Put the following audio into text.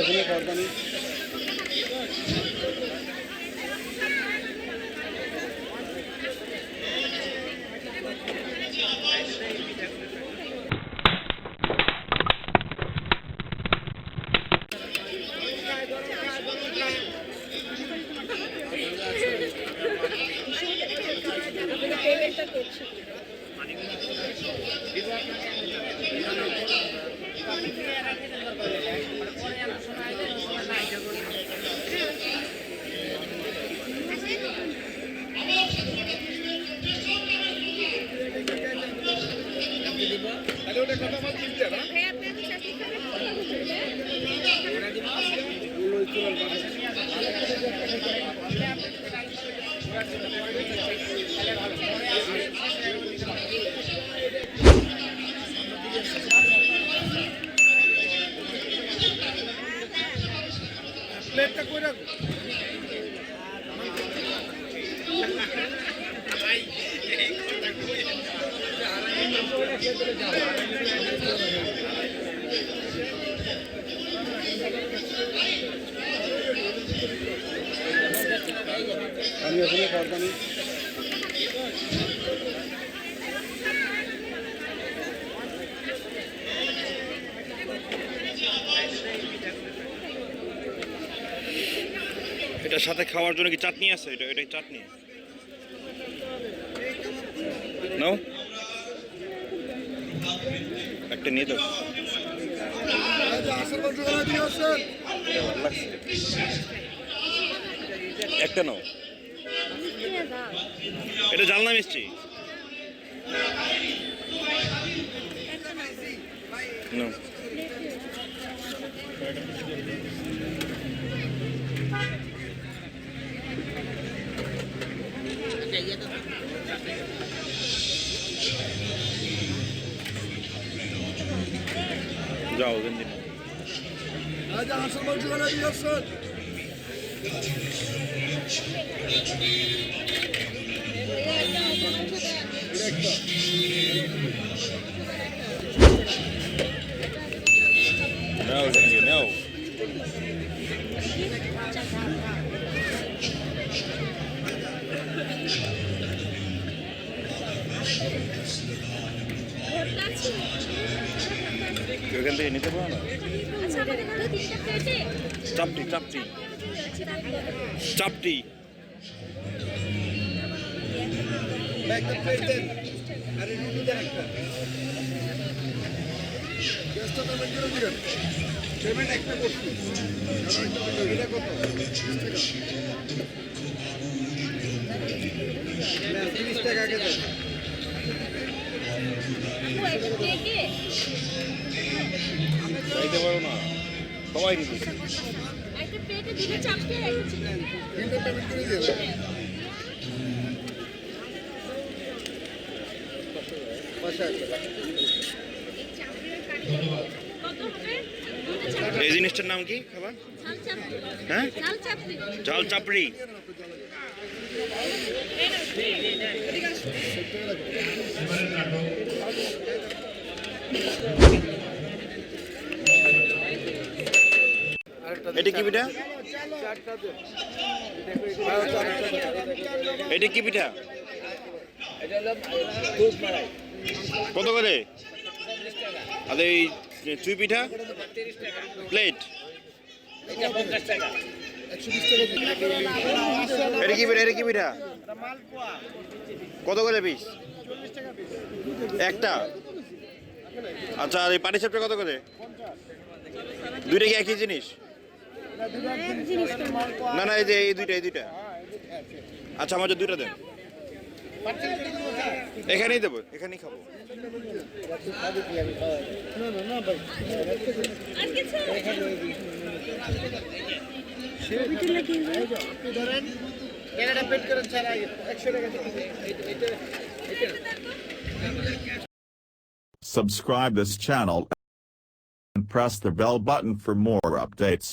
ওখানে পর্দা নেই। প্লেটটা কই রাখো? আমি ওখানে পর্দা নেই। এটার সাথে খাওয়ার জন্য কি চাটনি আছে? এটা চাটনি নাও, একটা নিয়ে দাও। একটা নাও, এটা জাল না মিষ্টি নাও। যাও গেন্দি আজ আসল মাংস খানা দিয়েছে। নাও গেন্দি নাও। এখান থেকে নিতে পারো না? চাপটি চাপটি চাপটি পেমেন্ট একটা করছি। এটা কত? 30 টাকা আগে দেন। চাইতে পারো না, সবাই নিতে। পেমেন্ট করে দিয়ে এই জিনিসটার নাম কি খাবার? হ্যাঁ, ঝাল চাপড়ি। এটা কি পিঠা? এটা কি পিঠা? কত করে? আর এই চুই পিঠা প্লেট? এটা কি পিঠা? এটা কি পিঠা? কত করে পিস? একটা। আচ্ছা, আর এই পাটিসাপটা কত করে? দুইটা কি একই জিনিস? না না, এই যে এই দুইটা। আচ্ছা, আমার দুইটা দেন। এখানেই দেবো, এখানেই খাবো। Subscribe this channel and press the bell button for more updates.